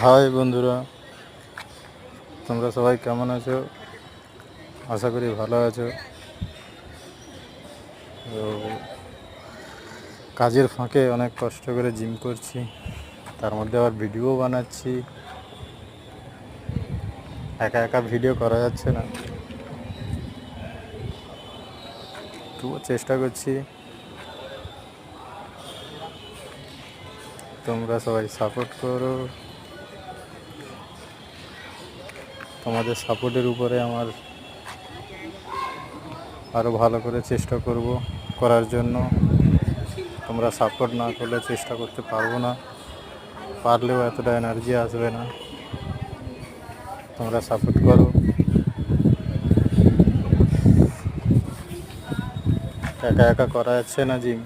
High বন্ধুরা, তোমরা সবাই কেমন আছো? আশা করি ভালো আছো। তো কাজের ফাঁকে অনেক কষ্ট করে জিম করছি, তার মধ্যে আবার ভিডিও বানাচ্ছি। একা একা ভিডিও করা যাচ্ছে না, তবুও চেষ্টা করছি। তোমরা সবাই সাপোর্ট করো, তোমাদের সাপোর্টের উপরে আমার আরও ভালো করে চেষ্টা করব করার জন্য। তোমরা সাপোর্ট না করলে চেষ্টা করতে পারবো না, পারলেও এতটা এনার্জি আসবে না। তোমরা সাপোর্ট করো। একা একা করা যাচ্ছে না জিম।